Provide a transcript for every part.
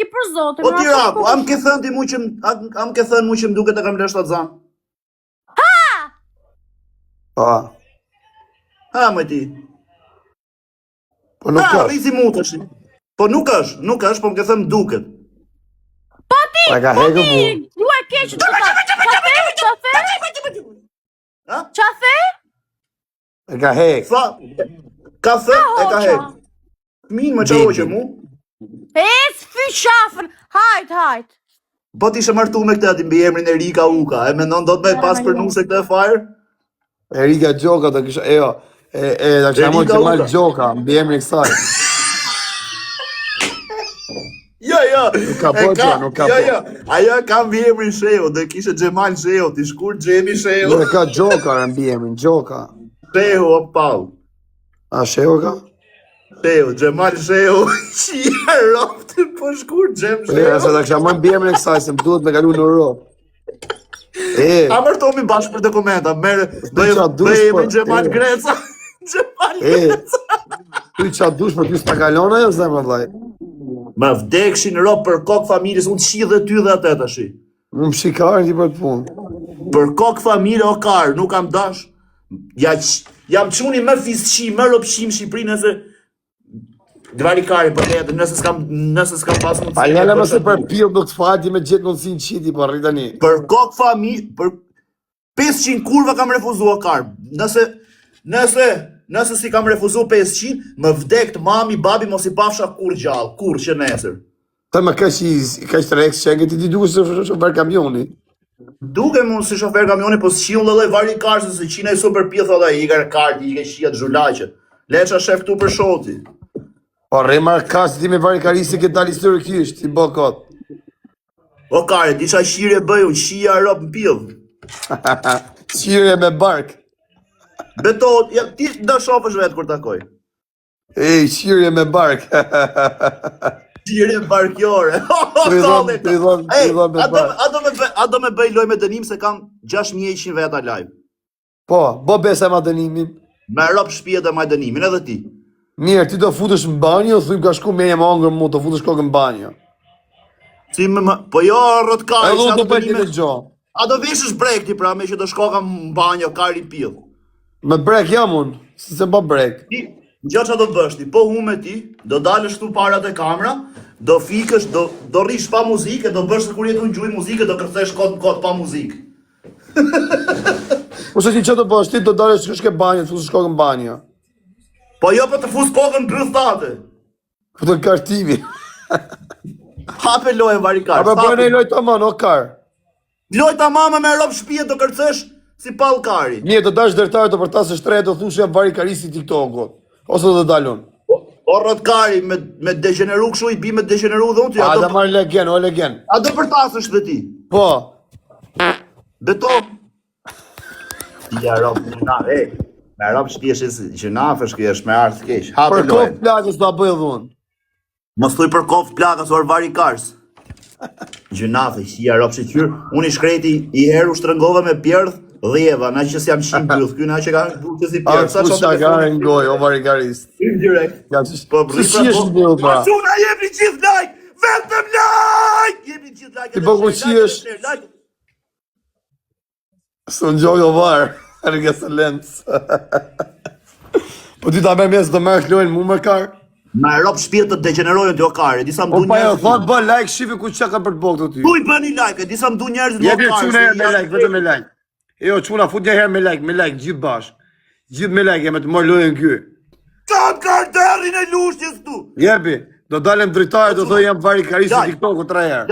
ki për zotin. O tira, am ke thënë ti mu që më duket e kam lësht atë zanë. Pa. Ha, më ti. Po nuk Ha, është. rizi mu të shi. Po nuk është, po më ke thënë duket. Pa ka hekë mu. Ju e keqë të Qafe? E ka hekë. Fa, ka thënë e ka hekë. Minë më qa hoqe mu. Fy qafën, hajt. Po ti shë martu me këtë ati mbi emrin Erika Uka. E mendon do të me pas për nuse këtë e fire? Erika Gjoka të kisha, da kisha mojë Erika Gjemal Uka. Gjoka, mbi emri kësaj. Jo. Nuk ka po që, nuk ka po. Jo. Ajo ka mbi emrin Sheo, dhe kishe Gjemal Sheo, ti shkur Gjemi Sheo. Nuk ka Gjoka mbi emrin, Gjoka. Sheo o pau. A Sheo ka? Sheo, Gjemal Sheo. Qia roftë, po shkur Gjem Se Sheo. da kisha mojë mbi emrin kësaj, se më duhet me kalu në Europë. A mërtomi bashkë për dokumenta, merë, do qa dush, e po, emrin Gjemal Greca. Gjemal Greca. Ty qa dush për ty s'ta kalona jo zemë vllaj. Më vdekshin ro për kokë familjes, unë shi dhe ty dhe atë tashi. Më më shikarën ti për të punë. Për kokë familje o karë, nuk kam dash. Jam quni më fisqi, më ropshim Shqipëri nëse Dvari kari për jetë, nëse s'kam pas mundësi. A njële mëse për pil nuk të fati me gjithë mundësin qiti, po rritani. Për kokë familje, për 500 kurva kam refuzua karë. Nëse si kam refuzu 500, më vdekt mami, babi, mos i pafsha kur gjallë, kur që nesër. Ta më kaq të reks që ti duke se shofer kamioni. Duke mund si shofer kamioni, po s'qiun lëlloj vari karë, se qina i super pjetha dhe i ka kartë, i ka shia të zhulaqet. Leqa shef këtu për shoti. Po remar kasë ti me vari karisi këtë dali historikisht, i bo kotë. O kare, di qa shirje bëj, unë shia rop në pjellë. Qire me bark. Beto, ti da shofësh vetë kur takoj. Qire me bark. Qire barkjore. A do me bëj loj me dënim se kam 6100 veta live. Po, bo besa ma dënimin. Me rop shpijet e ma dënimin, edhe ti. Mirë, ti do futesh në banjo, thuj ka shku me një më angër mu, do futesh kokë në banjo. Po jo, rrët ka, E du të bëjt një gjo. A do vishësh brek ti pra, me që do shkoka në banjo, kari pjell. Me brek jam unë, si se bo brek. Ti, gjo që do të bësh ti, po hume ti, do dalësh tu parat e kamera, do fikësh, do rish pa muzike, do bësh se kur jetu në gjuj muzike, do kërthesh kot në kot pa muzike. Po se ti që do bësh, ti do dalësh që shke banjo, të futesh kokë në banjo. Po jo për të fus kokën brëthate. Po të kartimi. Hape lojë varikar. Ape bëjnë e lojë të manë, o karë. Lojë të mama me rob shpijet do kërcesh si pal kari. Një, do dash dërtarë të përtasë shtrejë, do thush jam varikarisi TikTokot. Ose do dalun. O rrët kari, me degeneru këshu i bi me degeneru dhe unë ty. A da marrë legen, o legen. A do përtasësh dhe ti? Po. Beto. Ja rob, me rob shpjeshes që nafësh kjo është me ardhë kesh. Hape Për lojë. kofë plakës do a bëjë dhunë. Mos thuj për kofë plakës or varikars. Gjunafe, ja rob që qyrë. Unë i shkreti i herë u shtrëngove me pjerdh dhjeva, na që s'jam qimë bjuth. Kjo na që ka që si A pjerdh. ku shakare në goj, o varikarist. Direkt. Po si qiesh në bjuth, pra. Masuna, jepni gjithë like! Vetëm like! Jepni gjithë like! Ti po ku qiesh. Së në gjoj o varë. Rëgë së lëndës. Po ty ta me mes do mërë lojnë mu më karë? Ma rob shpijet të degenerojnë të o kare, disa më Po du pa jo, njerëzit. thot bë like, shifi ku që ka për të bëgë të ty. Kuj bëni like, disa më du njerëzit Jepi o quna kare. me like, vetëm me like. Jo, quna, fut një herë me like, gjithë bashkë. Gjithë me like, me të mërë lojnë kjo. Kam karterin e lushjes tu! Jepi, do dalem dritarë, do thoi jam varikarisi TikTok-u 3 herë.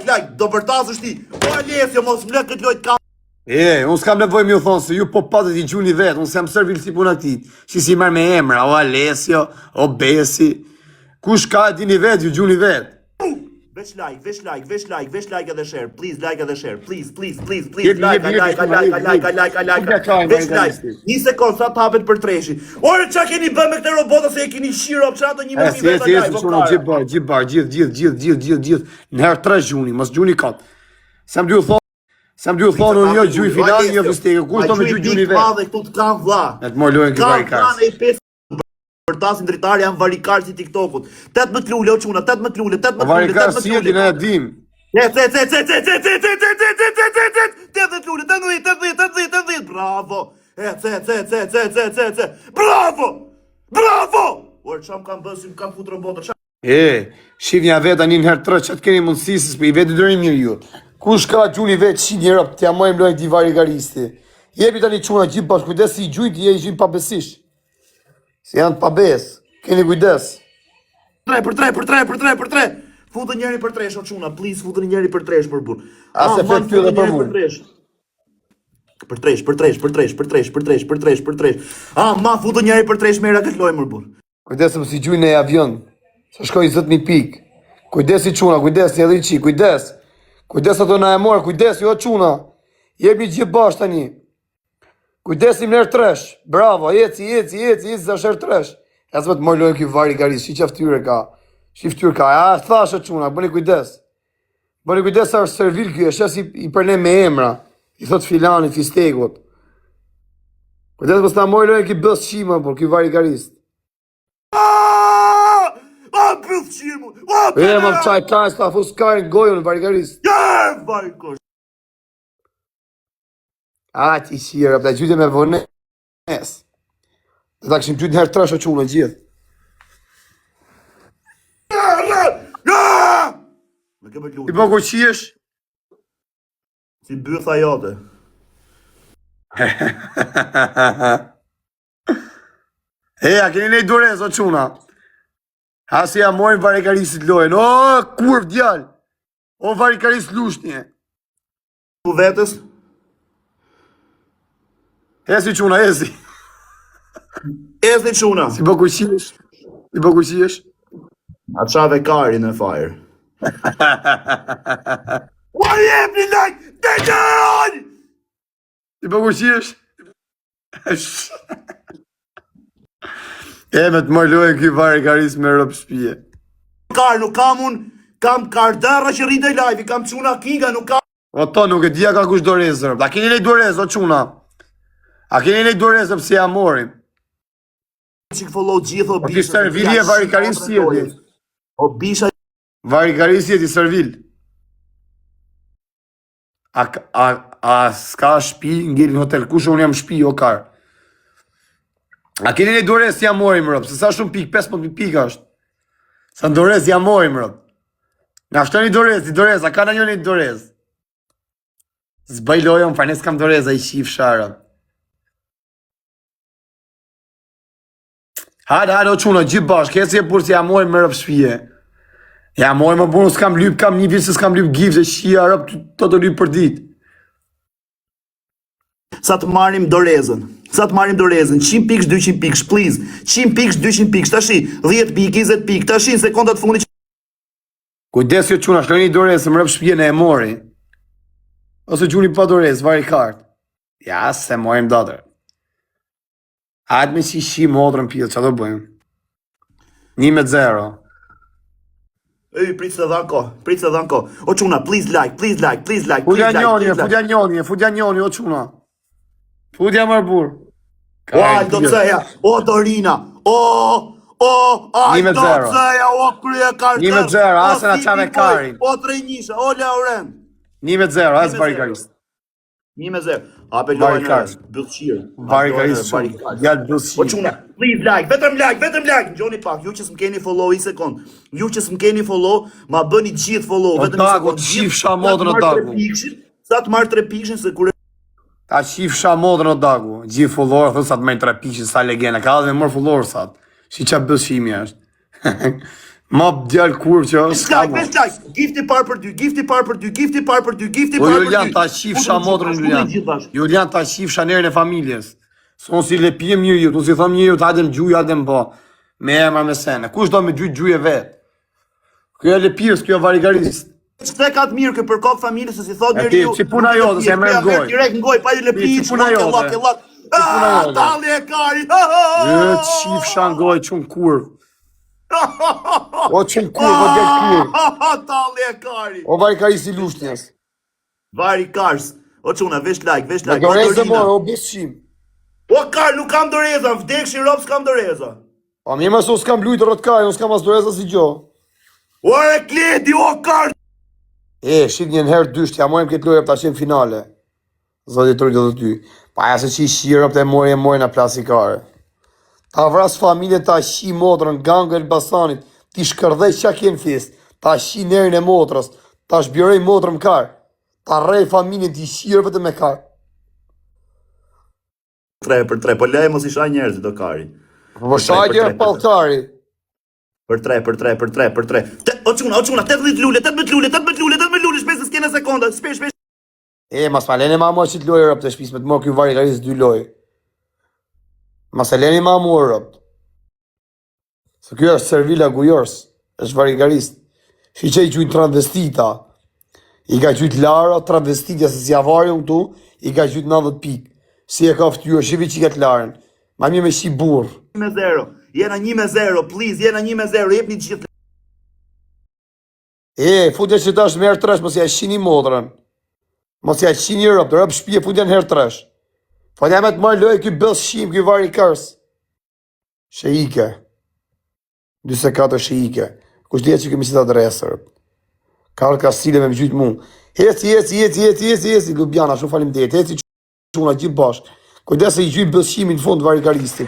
Like, do përtasësh ti. O Alesio, mos më lë këtë lojt kam. Unë s'kam nevoj mi u thonë se ju po patët i gjuni vetë, unë s'jam servil si puna këtit. Që si marrë me emra, o Alesio, o Besi. Kush ka e dini vetë, ju gjuni vetë. Vesh like edhe share, please like edhe share, please, Jepi, like, jepi, vesh like, 1 sekund, sa t'hapet për treshi. Ore, qa keni bë me këte robota se e keni shiro, pëqa të 1.000 veta live, Gjithë bar, gjithë, në herë 3 gjuni, mos gjuni katë. Sam dy u thonë, unë jo gjuj final, një festike, kush do me gjuj gjuni vetë. Ma dhe këtu të kam vla. E të mor lojnë këtë varikars. Përtasin dritar janë varikar si TikTokut. 18 lule, o quna, 18 lule, 18 lule, Varikar 18 si jeti lule. në e dim. 18 lule, 18, bravo. Bravo! Bravo! Ora çam kam bësim, kam futur robotër. Shif një vetë anin herë tre, që të keni mundësi, se s'pe i vetë dërin mirë ju. Kush ka gjuni vetë, shi një rëpë, t'ja mojmë lojnë t'i varikaristi. Jepi tani quna gjithë bashkë, kujdes si i gjujt, je i gjujt pabesish. Se janë pabes, keni kujdes. 3 për 3. Futën njëri për 3, o quna, please, futën njëri për 3 për burr. As efekt ty edhe për mu. Për 3. Ma futën njëri për 3 mera këtë lojë më burr. Kujdes më si gjujnë e avion, se shkoj 20.000 pikë. Kujdes i quna, kujdes një edhe i qi, kujdes. Kujdes ato na e morë, kujdes, jo quna. Jemi gjithë bashkë tani. Kujdesim nërë tresh, bravo, eci, sa shërë tresh. E së më të mojë lojnë kjo varikaris, shi qaftyre ka. Shiftyr ka, thashe quna, bëni kujdes. Bëni kujdes sa është servil kjo, e shes i përne me emra. I thot filani, fistekot. Kujdes mos ta mojë lojnë kjo bës shima, por kjo varikarist. Bëth qimu! Më qaj kajs, ta fus kajnë gojën, varikarist. Varikos! Ti shira, ta gjyte me vones. Dhe ta këshim gjyte herë trash o qunë, gjithë. I po ku qiesh? Si bëtha jote. A keni nej durez, o quna. Hasi ja mojnë varikarisit lojen. O, kurv djallë. O, varikaris lushnje. Tu vetës? Esi quna, esi. Esi quna. Si po ku qiesh? A qave karin e fire. Ua jep një like! Dejon! Si po ku qiesh? Me të mërë lojën kjo varikaris me rëpë shpije. Nuk kam unë, kam kardera që rrite live, kam quna kinga, nuk kam... O to, nuk e dhja ka kush dorezër. A keni nej dorez, o quna? A keni nej dorezër pëse ja morim? Qik follow gjithë o O bisha... ti servili e varikaris si jeti. O bisha... Varikaris jeti servil. A s'ka shpi, ngellin hotel, kush unë jam shpi, o kar. A keni një dorez si jam morim rëp, se sa shumë pik, 15 pika është. Sa në dorez jam morim rëp. Nga ashtë një dorez, a ka në një dorez. Zbaj lojën, fa nes kam dorez, a i qif sharë. Hajde, o quna, gjithë bashkë, kesi e pur si jam morim më rëp shpije. Ja morim më burë, s'kam lyp, kam një vit se s'kam lyp gif, se shia rëp të lyp për dit. Sa të marim dorezën, 100 piksh, 200 piksh, please, 100 piksh, 200 piksh, tashi, 10 pik, 20 pik, tashi, në sekundat fundi që... Kujdes jo quna, shloj një dorezë, më rëp shpije në e mori. Ose gjuni pa dorezë, vari kartë. Ja, se morim datër. Hajtë me shi modrën pjellë, që do bëjmë? 1-0. Ej, prit se dhan ko. O quna, please like. Fudja njoni, o quna. Fudja marbur. O, do të ceja, o Dorina, o, do të ceja, o krye kartel. 1-0, asë në qave karin. O Trejnisha, o Lauren. 1-0, asë varikarist. 1-0. Ape lojnë bëllqirë. Varikarist shumë, gjallë O bëllqirë. quna, please like, vetëm like. Gjoni pak, ju që s'm keni follow i sekund. Ju që s'm keni follow, ma bëni gjithë follow. O dagu, të shif shamodrën o dagu. Sa të marrë 3 pikshin se kur... Ta shif shamodrën o dagu. Gjithë fullorë, thë sa të mejnë 3 pikshin, sa legena. Ka dhe me mërë fullorë sa të. Shi qa bëllshimi është. Ma djallë kur që është. Best like, gifti par për ty. O Julian, ta shif shamodrën Julian. Julian, ta shif shanerën e familjes. Sonë si le pijem një jutë, unë si thëmë një jutë, hajde më gjuj, hajde më po. Me emra me sene. Kush do me gjuj e vetë? Kjo e le pires, kjo e varikarist. Qëte ka të mirë kjo për kokë familje, se si thot njëri ju... Si puna jote, se e merë ngoj. Direkt ngoj, pa i le pijë, lak. Talli e kari. Qif shangoj, qunë kurv. O qunë kurv, o gjellë kurv. Talli e kari. O varikarist i lushtjes. Varikars. O quna, vesh like. Me dorezë morë, o bishqim. O kar, nuk kam doreza, vdekshi rob s'kam doreza. Po mirë mëso s'kam lujtë rëtkaj, unë s'kam as doreza si gjo. Ore kleti, o kart! Shit një herë dysht, ja mojmë këtë lojë për ta qenë finale. Zoti trujtë dhe ty. Pa ja se që i shirë për të mori në plasikare. Ta vras familje ta shi motrën, gangë Elbasanit, ti shkërdhej qa kjenë fist, ta shi nerin e motrës, ta shbjorej motrën karë, ta rej familjen ti shirë për të me karë. 3-3, po lej mos isha njerëzit do kari. Po shajtje e palkari. Për 3. O quna, 18 lule, 18 lule, shpesë s'kene sekonda, shpesh. Mas ma leni ma mua që të lojë rëpë të shpis, me të morë kjo vari karisë 2 lojë. Mas e leni ma mua rëpë. Se kjo është Servila Gujors, është vari karisë. Shi që i gjujnë transvestita. I ka gjujtë Lara, transvestitja se si avari unë tu, i ka gjujtë 90 pikë. Si e ka ftyrë, shivi që i ka të Laren. Ma mi me shi burë. 1-0, jena 1-0, please, jena 1-0, jep një gjithë. Futja që ta është me herë tresh, mos ja shini motrën. Mos ja shini rëpë, rëpë shpije futja në herë tresh. Futja me të marrë lojë këj bëllë shim, këj vari kërs. Shejike. 24 shejike. Kush dhja që këmi si ta dresër. Karë ka stile me më gjytë mu. Heci, Lubjana, shumë falim dhe. Heci quna gjithë bashkë. Kujdes se i gjytë bëllë shimin në fund vari karisti.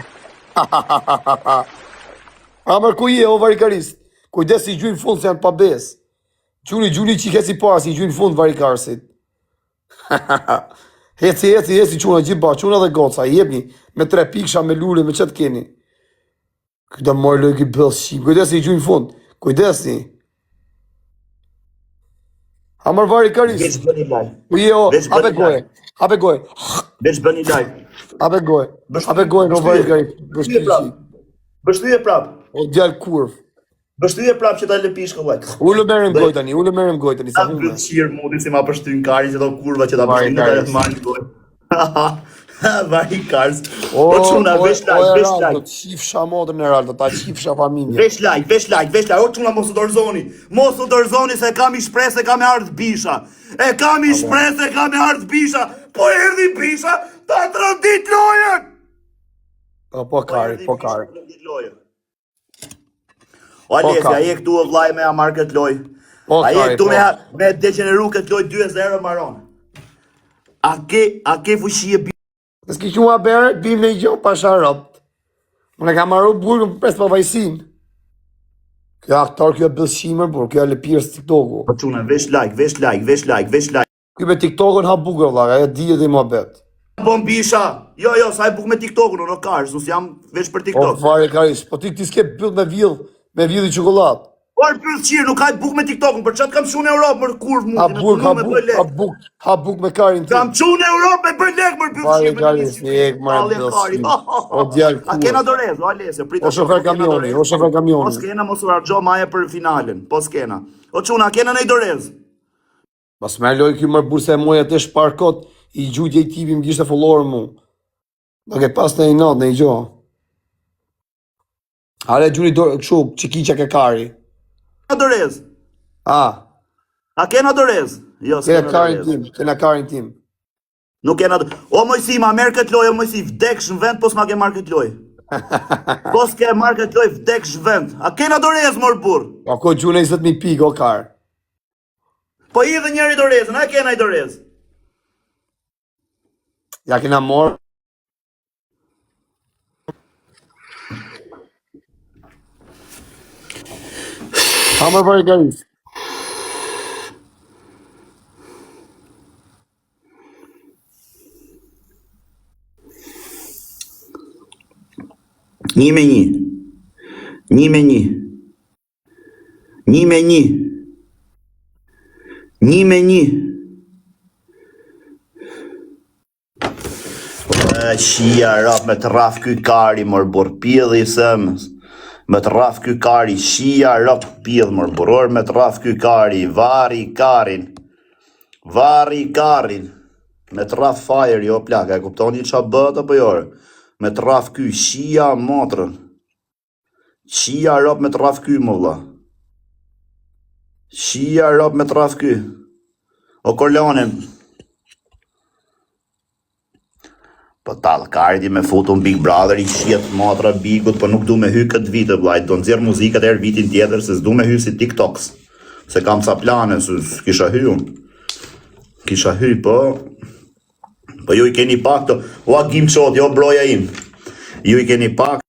Amër ku je, o vari karist. Kujdes se i gjytë në fund se janë pa besë. Gjuni që i heci para si i gjytë në fund vari karsit. Heci quna gjithë ba, quna dhe goca, jebni, me 3 piksha, me lule, me qëtë keni. Këta mojë lojë ki bëllë shqim, kujdesi i gjujnë fund, kujdesi. Hamar vari karis. Veç bëni laj. Hape gojë. Veç bëni laj. Hape gojë, në vari karis. Bështyje prap. O djallë kurv. Bështyje prap që ta lëpish këllaj. Ullë merëm gojë tani, sa Ta hume. përqirë mudi si ma pështyn kari që do kurva që ta pështyn të jetë marrë gojë. Vari kars. O quna, veç laj. Të qifsha modrën e rallë, ta qifsha familje. Veç laj. O quna mos u dorzoni se kam i shpres se kam e ardhë bisha. Po erdhi bisha, ta trondit lojën. Po kari. O Alesja, je këtu e vlaj me amar këtë loj. A je këtu me degeneru këtë loj 2-0 maron. A ke fushie bi... Në s'ki quma bere, bim në i gjo pasha rëpt. Më ka marru burë më pres pa vajsin. Kjo aktar, kjo e bëllshimër burë, kjo e lepirës TikToku. Po quna, veç like. Kjo me TikTokun ha bukër vlaga, e dhije dhe i ma bet. Bon bisha, jo, sa e buk me TikTokun, në karës, nus jam veç për O, TikTok. fare karis, po ti s'ke bëll me vjell i qokolat. Por për qirë, nuk ka e buk me TikTokun, për qatë kam qu në Europë, mërë kurv mundi, Ha buk me karin ti. Kam qu në Europë me për lek, mërë për Fare qirë. karis, ek marë bëllshim. O djallë A kena dorez, o Alesja, O shofer kamioni. Po s'kena mos u argjo maje për finalen, po s'kena. O quna, kena nej dorez. Pas me loj kjo mërë burse e moj atë shparkot, i gjujtje i tipi më gjishtë e follorë mu. Do ke pas në i natë, në i gjo. Ale gjuni këshu, qikiqa ke kari. Kena dorez. A kena dorez? Jo, s'kena dorez. Kena karin tim. Nuk kena dorez. O Mojsi, ma merë këtë loj, o Mojsi, vdeksh në vend, po s'ma ke marrë këtë loj. Po s'ke marrë këtë loj, vdeksh në vend. A kena dorez, mor burr? A ko gjune 20.000 pikë, o kar. Po i dhe njeri dorezën, a kena i dorez? Ja kena morë. Hamër për e garis. Një me një. Shia rap me të raf ky kari, mor burr, pjedhi i sëmës. Me të raf ky kari, shia rap pjedh, mor burr, me të raf ky kari, vari karin. Me të raf fire, jo plaka, e kuptoni qa bët apo jore? Me të raf ky, shia motrën. Shia rap me të raf ky, më vlla. Shia rap me të raf ky. O Korleone. Po tallkarit me foto në Big Brother, i shiet matra bigut, po nuk du me hy këtë vit, vlajt, do nxjerr muzikat erë vitin tjetër, se s'du me hy si TikToks. Se kam ca plane, se kisha hy unë. Kisha hy, po ju i keni pak të, o a gjim qot, jo broja im. Ju i keni pak